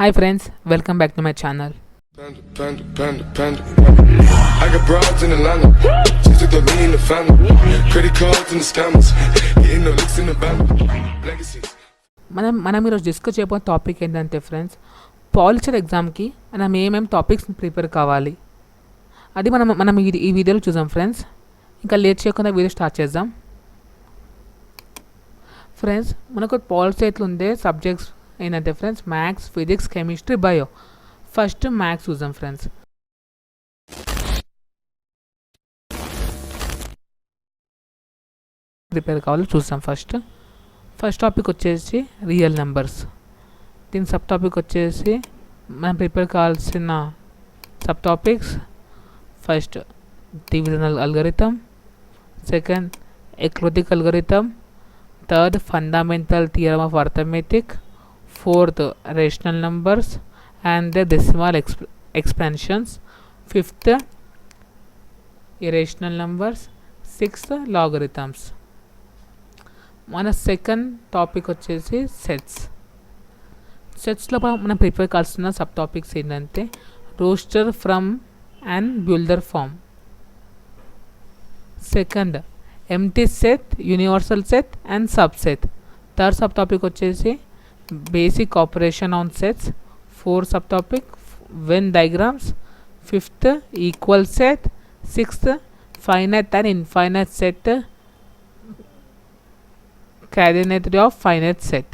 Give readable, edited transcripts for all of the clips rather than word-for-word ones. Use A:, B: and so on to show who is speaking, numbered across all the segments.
A: Hi friends, welcome back to my channel.
B: Panda. I got broads in Atlanta. Just took me in the family. Credit cards and the scammers. Getting no licks in the band. Legacies.
A: మనం ఈరోజు discuss చేయబోయే topic ఏంటంటే friends, పాలిచర్ ఎగ్జామ్కి మనం ఏమేమి topics prepare కావాలి అది మనం ఈ వీడియోలో చూద్దాం ఫ్రెండ్స్. ఇంకా లేట్ చేయకుండా వీడియో స్టార్ట్ చేద్దాం. ఫ్రెండ్స్, మనకు పాలిసీ ఎట్లా ఉండే సబ్జెక్ట్స్ ఏంటంటే friends, maths, physics, chemistry, bio. First maths చూద్దాం ఫ్రెండ్స్. ప్రిపేర్ కావాలి చూద్దాం. ఫస్ట్ టాపిక్ వచ్చేసి రియల్ నెంబర్స్. దీని సబ్ టాపిక్ వచ్చేసి మనం ప్రిపేర్ కావాల్సిన sub topics: first divisional algorithm, second Euclidean algorithm, third fundamental theorem of arithmetic, fourth rational numbers and the decimal expansions, fifth irrational numbers, sixth logarithms. మన second topic వచ్చేసి సెట్స్లో మనం prepare కావాల్సిన sub topics ఏంటంటే roster from and builder form, second empty set, universal set and sub set. Third sub topic వచ్చేసి basic operation on sets, fourth subtopic Venn diagrams, fifth equal set, sixth finite and infinite set, catenary of finite set.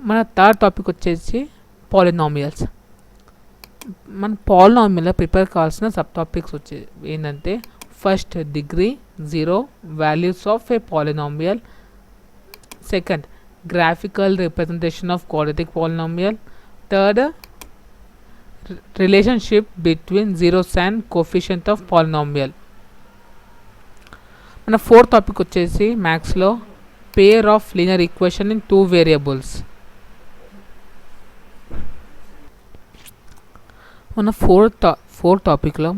A: మన third topic వచ్చేసి polynomials. మన పాలినామియల్లో prepare కావాల్సిన sub topics వచ్చే ఏంటంటే first degree, zero, values of A polynomial, second graphical representation of quadratic polynomial, third relationship between zeros and coefficient of polynomial. మన fourth topic వచ్చేసి మ్యాథ్స్లో pair of linear equation in two variables. మన fourth టాపిక్లో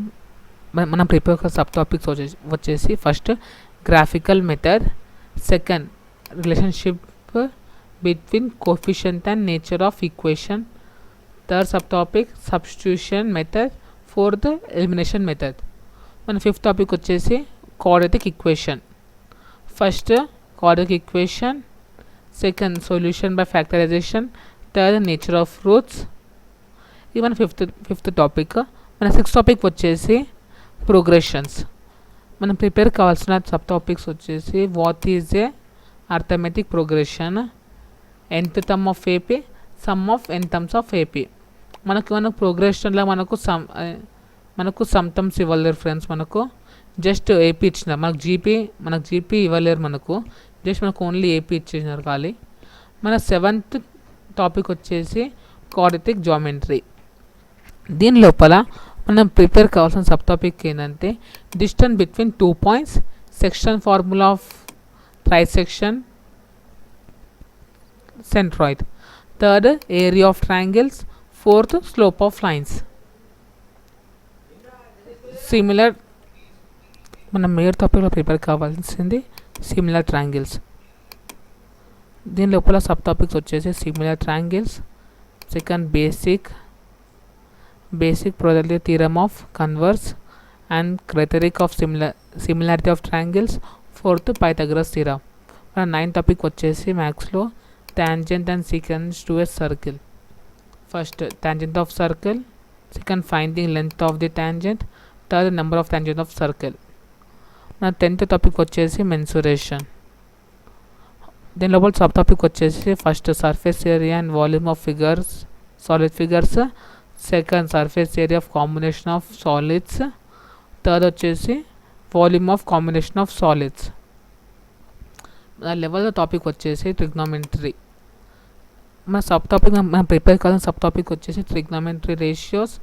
A: మనం prepare sub topics వచ్చేసి first graphical method, second relationship between coefficient and nature of equation, third subtopic substitution method, fourth elimination method. మన fifth topic వచ్చేసి quadratic equation. First quadratic equation, second solution by factorization, third nature of roots. ఇది మన fifth topic. మన sixth topic వచ్చేసి progressions. మనం prepare కావాల్సిన sub topics వచ్చేసి what is a arithmetic progression, nth term of AP, some of n terms of AP. మనకు ప్రోగ్రెషన్లో మనకు some terms ఇవ్వలేరు ఫ్రెండ్స్. మనకు జస్ట్ ఏపీ ఇచ్చినారు. మనకు జీపీ ఇవ్వలేరు. మనకు ఓన్లీ ఏపీ ఇచ్చేసినారు ఖాళీ. మన సెవెంత్ టాపిక్ వచ్చేసి క్వాడ్రాటిక్ జామెట్రీ. దీని లోపల మనం ప్రిపేర్ కావాల్సిన సబ్ టాపిక్ ఏంటంటే distance between 2 points, section formula of trisection, centroid, third area of triangles, fourth slope of lines. Similar మనం మేయర్ టాపిక్లో ప్రిపేర్ కావాల్సింది సిమిలర్ ట్రయాంగిల్స్. దీని లోపల సబ్ టాపిక్స్ వచ్చేసి similar triangles, second basic probability theorem of converse and criteria of similarity of triangles, fourth Pythagoras theorem. మన ninth topic వచ్చేసి మ్యాథ్స్లో tangent and secant to a circle. First tangent of circle, second finding length of the tangent, third number of tangent of circle. నా 10th topic వచ్చేసి mensuration. దీని లోపల sub topic వచ్చేసి first surface area and volume of figures, solid figures, second surface area of combination of solids, third వచ్చేసి volume of combination of solids. Level topic వచ్చేసి trigonometry. మన sub topic మనం prepare కావాల్సిన sub topic వచ్చేసి trigonometry ratios,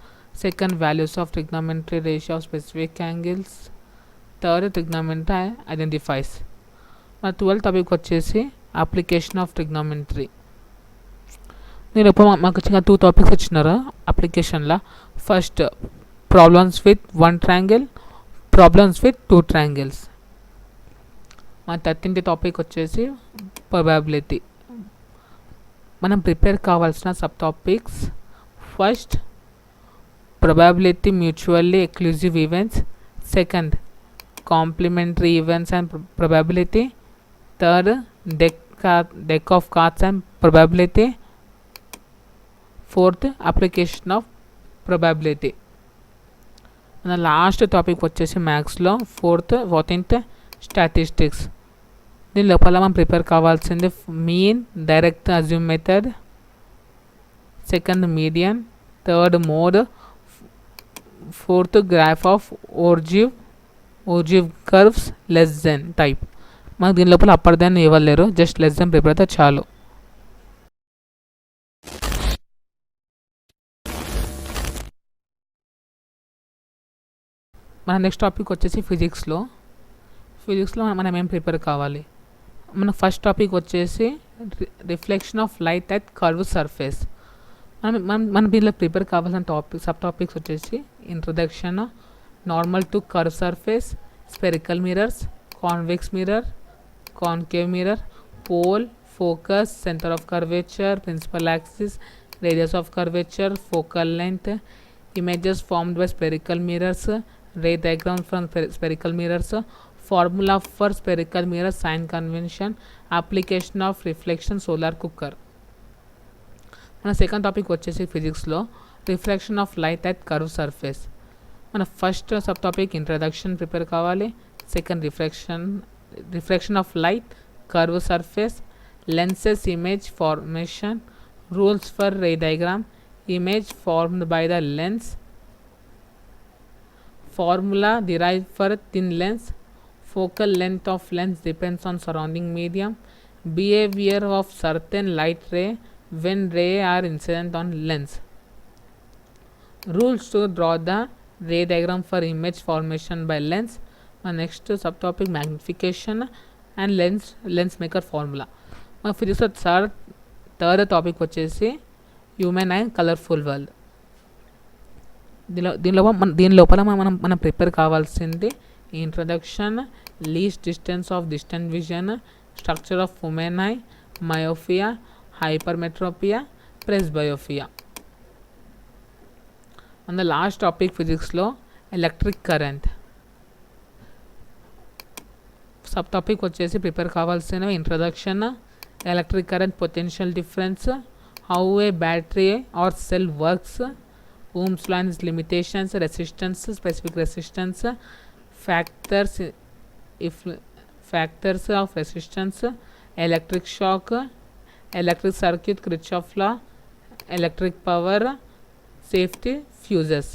A: second values of trigonometry ratio of specific angles, third trigonometry identities. మన 12th topic వచ్చేసి application of trigonometry. నేను ఎప్పుడు మాకు చిన్న 2 టాపిక్స్ ఇచ్చినారు అప్లికేషన్లో. First problems with 1 triangle, problems with 2 triangles. మన 13th టాపిక్ వచ్చేసి ప్రాబబిలిటీ. మనం ప్రిపేర్ కావాల్సిన sub topics first probability mutually exclusive events, second complementary events and probability, third deck of cards and probability, fourth application of probability. మన last topic వచ్చేసి మ్యాథ్స్లో fourteenth statistics. దీని లోపల మనం ప్రిపేర్ కావాల్సింది mean, direct assume method, second median, third mode, fourth graph of ఓర్జివ్ curves, less than type. మనకు దీని లోపల అప్పర్ దెన్ ఇవ్వలేరు, జస్ట్ లెస్ దెన్ ప్రిపేర్ అయితే చాలు. మన నెక్స్ట్ టాపిక్ వచ్చేసి ఫిజిక్స్లో మనం ఏం ప్రిపేర్ కావాలి. మన ఫస్ట్ టాపిక్ వచ్చేసి reflection of light at curve surface. మనం దీనిలో ప్రిపేర్ కావాల్సిన సబ్ టాపిక్స్ వచ్చేసి introduction, normal to curve surface, spherical mirrors, convex mirror, concave mirror, pole, focus, centre of curvature, principal axis, radius of curvature, focal length, images formed by spherical mirrors, ray diagrams from spherical mirrors, formula for spherical mirror, sign convention, application of reflection, solar cooker. మన second topic వచ్చేసి ఫిజిక్స్లో reflection of light at curve surface. మన first sub topic introduction prepare కావాలి, second reflection of light curve surface, lenses image formation, rules for ray diagram, image formed by the lens, formula derived for thin lens, focal length of lens depends on surrounding medium, behavior of certain light ray when ray are incident on lens, rules to draw the ray diagram for image formation by lens. My next subtopic magnification and lens maker formula. My physics third topic వచ్చేసి human and colourful world. దీని లోపల మనం prepare కావాల్సింది introduction, least distance of distant vision, structure of human eye, myopia, hypermetropia, presbyopia. And last topic ఫిజిక్స్లో electric current. Sub topic వచ్చేసి prepare కావాల్సిన introduction, electric current potential difference, how a battery or cell works, Ohm's law and its limitations, resistance, specific resistance, factors of resistance, electric shock, electric circuit, Kirchhoff law, electric power, safety, fuses.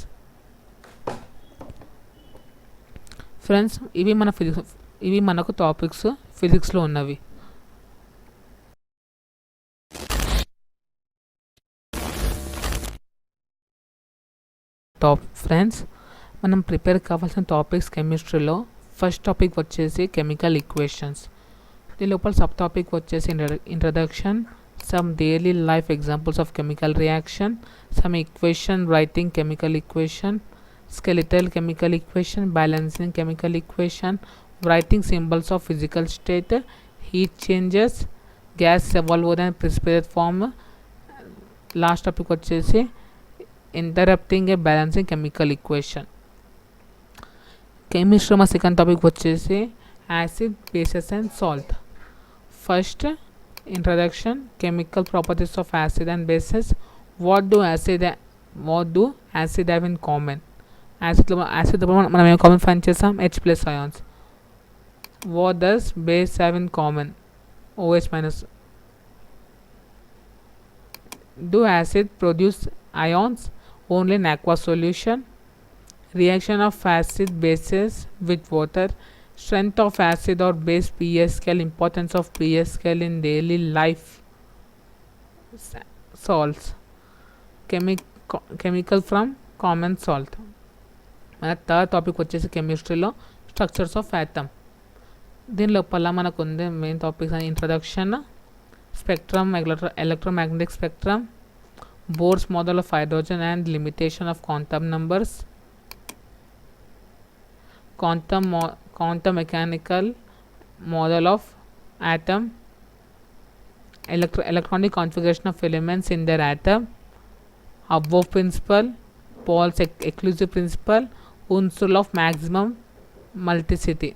A: Friends, ఇవి మనకు topics ఫిజిక్స్లో ఉన్నవి. Friends, మనం prepare కావాల్సిన topics కెమిస్ట్రీలో first topic వచ్చేసి chemical equations. దీని లోపల సబ్ టాపిక్ వచ్చేసి introduction, some daily life examples of chemical reaction, some equation writing chemical equation, skeletal chemical equation, balancing chemical equation, writing symbols of physical state, heat changes, gas evolve and precipitate form. Last topic వచ్చేసి interrupting a balancing chemical equation. Chemistry మా second topic వచ్చేసి acid, bases and salt. First introduction, chemical properties of acid and bases, what do acid have in common. యాసిడ్లో మనం ఏం common find చేస్తాం, H+ ions. What does base have in common, OH-. Do acid produce ions only in aqua solution, reaction of acid bases with water, strength of acid or base, pH scale, importance of pH scale in daily life, salts, chemical from common salt. మన third topic వచ్చేసి కెమిస్ట్రీలో structures of atom. దీని లోపల మనకు ఉంది main topics introduction, spectrum, electromagnetic spectrum, Bohr's model of hydrogen and limitation of quantum numbers, quantum mechanical model of atom, electronic configuration of elements in their atom, Above principle, Paul's exclusive principle, Hund's rule of maximum multiplicity.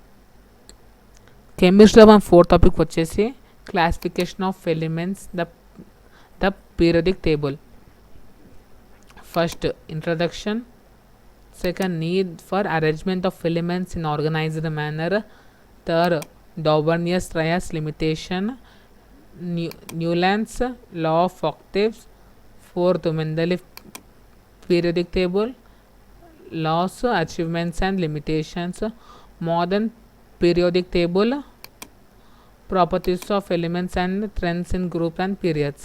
A: కెమిస్ట్రీలో మన fourth topic వచ్చేసి classification of elements the periodic table. First introduction, second need for arrangement of elements in organised manner, third Daubernius trias limitation, Newland's law of octaves, fourth Mendeleev periodic table, laws, achievements and limitations, modern periodic table, properties of elements and trends in group and periods.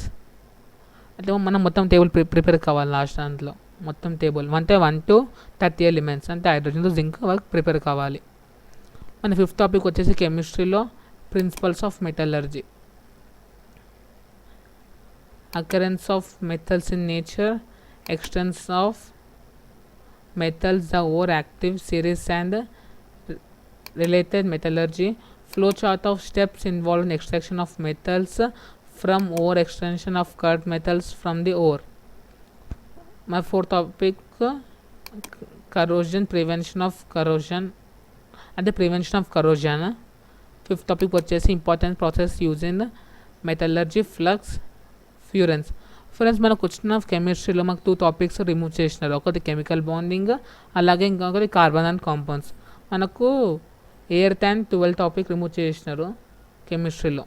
A: అంటే మనం మొత్తం table prepare కావాలి. Last దాంట్లో మొత్తం table అంటే 1 to 30 elements అంటే hydrogen zinc వరకు prepare కావాలి. మన ఫిఫ్త్ టాపిక్ వచ్చేసి కెమిస్ట్రీలో principles of metallurgy, occurrence of metals in nature, extraction of metals, the or active series and related metallurgy, flow chart of steps involve in extraction of metals from ore, extraction of cut metals from the ore. My fourth topic, corrosion, prevention of corrosion and the prevention of corrosion. Fifth topic వచ్చేసి important process used in metallurgy, flux, furans. Friends మనకు వచ్చిన కెమిస్ట్రీలో మాకు 2 topics remove చేసినారు. ఒకటి chemical bonding, అలాగే ఇంకొకటి carbon and compounds. మనకు ఎయిర్త్ అండ్ 12 టాపిక్ రిమూవ్ చేసినారు కెమిస్ట్రీలో.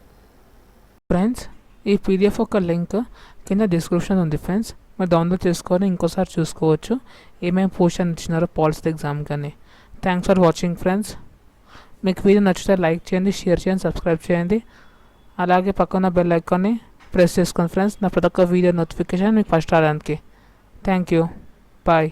A: ఫ్రెండ్స్ ఈ పీడిఎఫ్ ఒక లింక్ కింద డిస్క్రిప్షన్ ఉంది ఫ్రెండ్స్, మీరు డౌన్లోడ్ చేసుకొని ఇంకోసారి చూసుకోవచ్చు ఏమేమి పోర్షన్ ఇచ్చినారో పాలిటీ ఎగ్జామ్ కానీ. Thanks for watching friends. మీకు వీడియో నచ్చితే లైక్ చేయండి, షేర్ చేయండి, సబ్స్క్రైబ్ చేయండి, అలాగే పక్కన బెల్ ఐకాన్ని ప్రెస్ చేసుకోండి ఫ్రెండ్స్, నా ప్రతి ఒక్క వీడియో నోటిఫికేషన్ మీకు ఫస్ట్ రావడానికి. Thank you, bye.